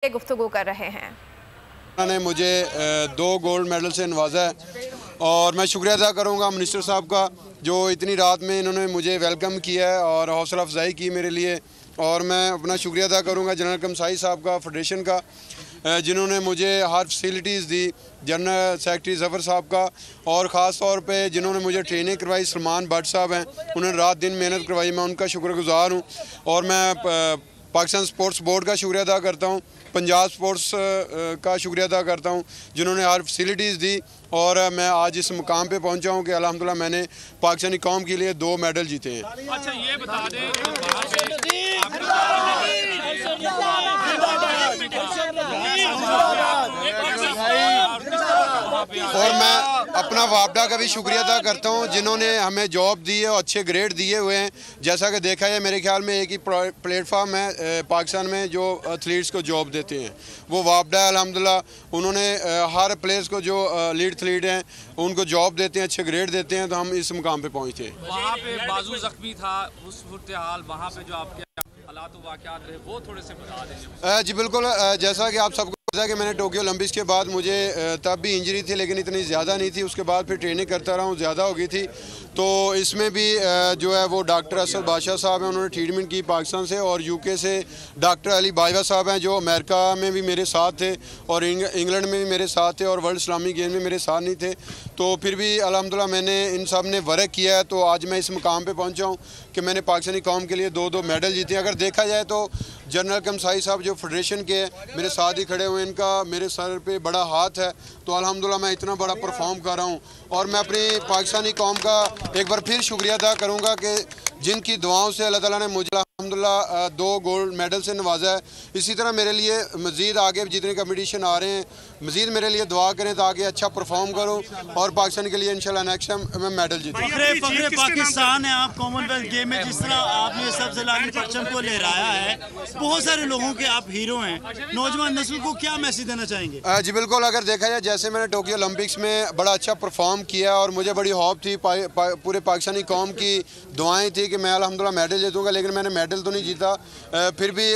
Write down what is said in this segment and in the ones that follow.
गुफ्तगू कर रहे हैं। उन्होंने मुझे 2 गोल्ड मेडल से नवाजा है और मैं शुक्रिया अदा करूंगा मिनिस्टर साहब का, जो इतनी रात में इन्होंने मुझे वेलकम किया है और हौसला अफजाई की मेरे लिए। और मैं अपना शुक्रिया अदा करूंगा जनरल कमसाई साहब का, फेडरेशन का, जिन्होंने मुझे हर फैसिलिटीज़ दी, जनरल सेक्रेटरी ज़फ़र साहब का, और ख़ास तौर पे जिन्होंने मुझे ट्रेनिंग करवाई सलमान भट्ट साहब हैं, उन्होंने रात दिन मेहनत करवाई, मैं उनका शुक्रगुज़ार हूँ। और मैं पाकिस्तान स्पोर्ट्स बोर्ड का शुक्रिया अदा करता हूँ, पंजाब स्पोर्ट्स का शुक्रिया अदा करता हूँ, जिन्होंने हर फैसिलिटीज़ दी और मैं आज इस मुकाम पे पहुँचा हूँ कि अल्हम्दुलिल्लाह मैंने पाकिस्तानी कौम के लिए 2 मेडल जीते हैं। अच्छा, ये बता दें और मैं अपना वापडा का भी शुक्रिया अदा करता हूँ, जिन्होंने हमें जॉब दी है और अच्छे ग्रेड दिए हुए हैं। जैसा कि देखा है, मेरे ख्याल में एक ही प्लेटफार्म है पाकिस्तान में जो एथलीट्स को जॉब देते हैं, वो वापडा है। अल्हम्दुलिल्लाह उन्होंने हर प्लेयर्स को जो लीड एथलीट हैं उनको जॉब देते हैं, अच्छे ग्रेड देते हैं, तो हम इस मुकाम पे पहुँचे। वहाँ पे बाजू जख्मी था, उस सूरत हाल वहाँ पे जो आपके हालात वाक़यात रहे वो थोड़े से बता दें। जी बिल्कुल, जैसा कि आप सबको पता है कि मैंने टोक्यो ओलंपिक्स के बाद मुझे तब भी इंजरी थी, लेकिन इतनी ज़्यादा नहीं थी। उसके बाद फिर ट्रेनिंग करता रहा हूँ, ज़्यादा हो गई थी। तो इसमें भी जो है वो डॉक्टर असद बादशाह साहब हैं, उन्होंने ट्रीटमेंट की पाकिस्तान से, और यूके से डॉक्टर अली बाजवा साहब हैं, जो अमेरिका में भी मेरे साथ थे और इंग्लैंड में भी मेरे साथ थे और वर्ल्ड इस्लामिक गेम में मेरे साथ नहीं थे। तो फिर भी अल्हम्दुलिल्लाह मैंने इन सब ने वर्क किया है, तो आज मैं इस मुकाम पर पहुँचा हूँ कि मैंने पाकिस्तानी कौम के लिए 2 मेडल जीते। अगर देखा जाए तो जनरल कमसाई साहब जो फेडरेशन के मेरे साथ ही खड़े हुए, इनका मेरे सर पे बड़ा हाथ है। तो अल्हम्दुलिल्लाह मैं इतना बड़ा परफॉर्म कर रहा हूँ और मैं अपनी पाकिस्तानी कौम का एक बार फिर शुक्रिया अदा करूँगा कि जिनकी दुआओं से अल्लाह ताला ने मुझे अल्हम्दुलिल्लाह 2 गोल्ड मेडल से नवाजा है। इसी तरह मेरे लिए मज़ीद आगे जितने कंपटीशन आ रहे हैं, मज़ीद मेरे लिए दुआ करें ताकि अच्छा परफॉर्म करूं और पाकिस्तान के लिए इंशाल्लाह नेक्स्ट टाइम मैं मेडल जीतूं। फखरे पाकिस्तान है आप कॉमनवेल्थ गेम में, जिस तरह आपने सब सलामी परचम को लहराया है, बहुत सारे लोगों के आप हीरो हैं, नौजवान नस्ल को क्या मैसेज देना चाहेंगे? जी बिल्कुल, अगर देखा जाए जैसे मैंने टोक्यो ओलंपिक्स में बड़ा अच्छा परफॉर्म किया और मुझे बड़ी होप थी, पूरे पाकिस्तानी कौम की दुआएं थी कि मैं अल्हम्दुलिल्लाह मेडल जीतूंगा, लेकिन मैंने मेडल तो नहीं जीता। फिर भी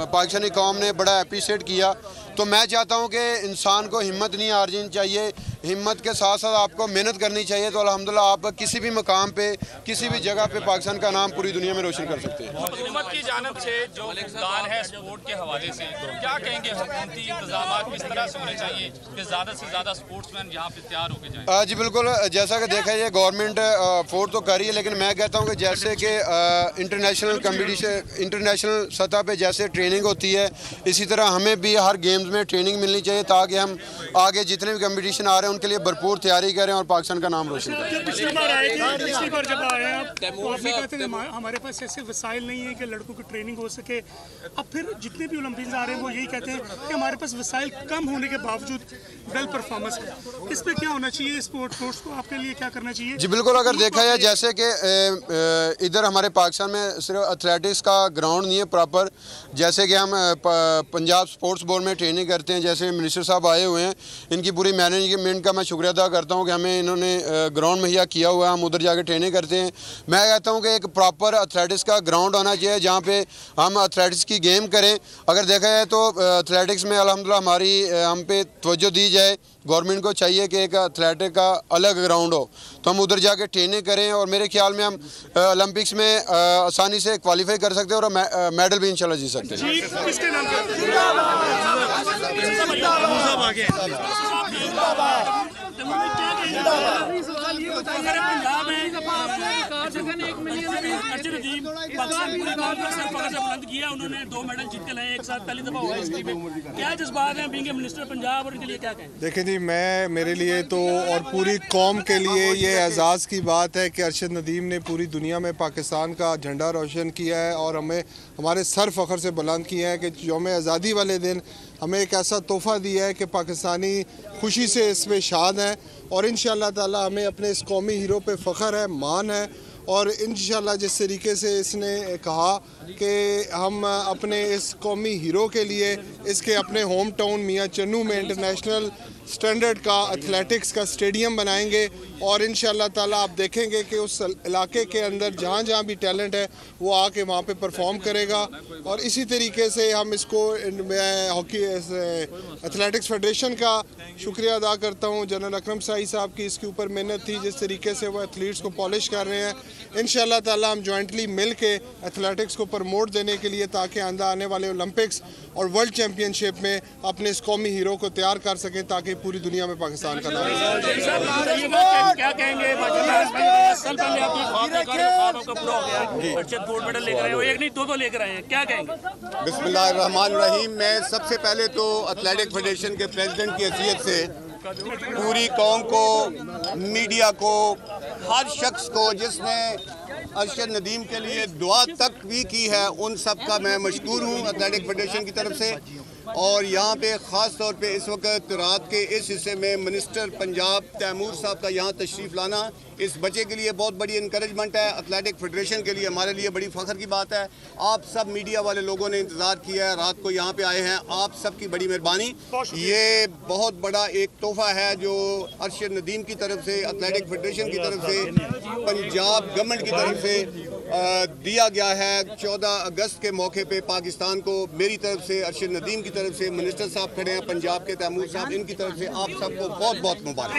पाकिस्तानी कौम ने बड़ा अप्रिशिएट किया। तो मैं चाहता हूं कि इंसान को हिम्मत नहीं हारनी चाहिए, हिम्मत के साथ साथ आपको मेहनत करनी चाहिए। तो अल्हम्दुलिल्लाह आप किसी भी मकाम पे, किसी भी जगह पे पाकिस्तान का नाम पूरी दुनिया में रोशन कर सकते हैं। हुकूमत की जानिब से जो इक़दार है स्पोर्ट के हवाले से, क्या कहेंगे हुकूमती इंतजाम किस तरह से होने चाहिए कि ज़्यादा से ज़्यादा स्पोर्ट्समैन यहाँ पे तैयार होकर जाएँ? जी बिल्कुल, जैसा कि देखा जाए गवर्नमेंट अफोर्ड तो कर रही है, लेकिन मैं कहता हूँ कि जैसे कि इंटरनेशनल कम्पिटिशन, इंटरनेशनल सतह पर जैसे ट्रेनिंग होती है, इसी तरह हमें भी हर गेम्स में ट्रेनिंग मिलनी चाहिए ताकि हम आगे जितने भी कंपटीशन आ रहे हैं उनके लिए भरपूर तैयारी करें और पाकिस्तान का नाम रोशन करें। पिछली बार जब आए आप तो आपने कहा था कि हमारे पास ऐसे वसाइल नहीं है कि लड़कों की ट्रेनिंग हो सके। अब फिर जितने भी ओलंपिक्स आ रहे हैं वो यही कहते हैं कि हमारे पास वसाइल कम होने के बावजूद वेल परफॉर्मेंस है। इस पर क्या होना चाहिए? स्पोर्ट्स को आपके लिए क्या करना चाहिए? जी बिल्कुल, अगर देखा जाए जैसे कि इधर हमारे पाकिस्तान में सिर्फ एथलेटिक्स का ग्राउंड नहीं है प्रॉपर, जैसे कि हम पंजाब स्पोर्ट्स बोर्ड में ट्रेनिंग करते हैं, जैसे मिनिस्टर साहब आए हुए हैं, इनकी पूरी मैनेजमेंट का मैं शुक्रिया अदा करता हूं कि हमें इन्होंने ग्राउंड मुहैया किया हुआ है, हम उधर जाके ट्रेनिंग करते हैं। मैं कहता हूं कि एक प्रॉपर एथलेटिक्स का ग्राउंड होना चाहिए जहां पे हम एथलेटिक्स की गेम करें। अगर देखा जाए तो एथलेटिक्स में अल्हम्दुलिल्लाह हम पे तवज्जो दी जाए, गवर्नमेंट को चाहिए कि एक एथलेटिक का अलग ग्राउंड हो, तो हम उधर जाके ट्रेनिंग करें और मेरे ख्याल में हम ओलंपिक्स में आसानी से क्वालिफाई कर सकते हैं और मेडल भी इंशाल्लाह जीत सकते हैं। उन्होंने 2 मेडल जीत के लाए एक साथ, पहली दफा हुआ हिस्ट्री में। क्या जज्बात हैं बीइंग मिनिस्टर पंजाब और इनके लिए क्या कहें? देखें जी, मेरे लिए तो और पूरी कौम के लिए ये एजाज़ की बात है कि अरशद नदीम ने पूरी दुनिया में पाकिस्तान का झंडा रोशन किया है और हमें हमारे सर फ़ख्र से बुलंद किया है कि यौम आज़ादी वाले दिन हमें एक ऐसा तोहफ़ा दिया है कि पाकिस्तानी खुशी से इस पर शाद हैं और इंशाअल्लाह ताला हमें अपने इस कौमी हीरो पे फ़ख्र है, मान है। और इंशाअल्लाह जिस तरीके से इसने कहा कि हम अपने इस कौमी हीरो के लिए इसके अपने होम टाउन मियाँ चन्नू में इंटरनेशनल स्टैंडर्ड का एथलेटिक्स का स्टेडियम बनाएंगे और इंशाअल्लाह ताला आप देखेंगे कि उस इलाके के अंदर जहाँ जहाँ भी टैलेंट है वो आके वहाँ पे परफॉर्म करेगा। और इसी तरीके से हम इसको, मैं हॉकी एथलेटिक्स फेडरेशन का शुक्रिया अदा करता हूँ, जनरल अकरम साई साहब की इसके ऊपर मेहनत थी, जिस तरीके से वो एथलीट्स को पॉलिश कर रहे हैं। इंशाअल्लाह ताला हम जॉइंटली मिल के एथलेटिक्स को प्रमोट देने के लिए, ताकि आने वाले ओलंपिक्स और वर्ल्ड चैम्पियनशिप में अपने इस कौमी हीरो को तैयार कर सकें, ताकि पूरी दुनिया में पाकिस्तान का नाम क्या कहेंगे? साल पहले आपका पूरा हो गया, अच्छे गोल्ड मेडल लेकर आए हो, एक नहीं दो लेकर आए हैं, क्या कहेंगे? बिस्मिल्लाहिर्रहमानिर्रहीम। मैं सबसे पहले तो एथलेटिक फेडरेशन के प्रेसिडेंट की हैसियत से पूरी कौम को, मीडिया को, हर शख्स को जिसने अरशद नदीम के लिए दुआ तक भी की है, उन सब का मैं मशकूर हूँ एथलेटिक फेडरेशन की तरफ से। और यहाँ पे ख़ास तौर पे इस वक्त रात के इस हिस्से में मिनिस्टर पंजाब तैमूर साहब का यहाँ तशरीफ़ लाना इस बच्चे के लिए बहुत बड़ी इनकरेजमेंट है, एथलेटिक फेडरेशन के लिए हमारे लिए बड़ी फ़ख्र की बात है। आप सब मीडिया वाले लोगों ने इंतज़ार किया है, रात को यहाँ पे आए हैं, आप सब की बड़ी मेहरबानी। ये बहुत बड़ा एक तोहफ़ा है जो अरशद नदीम की तरफ से, एथलेटिक फेडरेशन की तरफ से, पंजाब गवर्नमेंट की तरफ से दिया गया है। 14 अगस्त के मौके पे पाकिस्तान को मेरी तरफ से, अरशद नदीम की तरफ से, मिनिस्टर साहब खड़े हैं पंजाब के तैमूर साहब, इनकी तरफ से आप सबको बहुत बहुत मुबारक।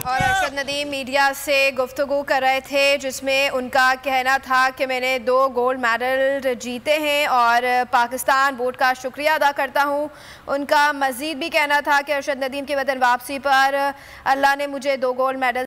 और अरशद नदीम मीडिया से गुफ्तगू कर रहे थे, जिसमें उनका कहना था कि मैंने 2 गोल्ड मेडल जीते हैं और पाकिस्तान बोर्ड का शुक्रिया अदा करता हूं। उनका मज़ीद भी कहना था कि अरशद नदीम की वतन वापसी पर अल्लाह ने मुझे 2 गोल्ड मेडल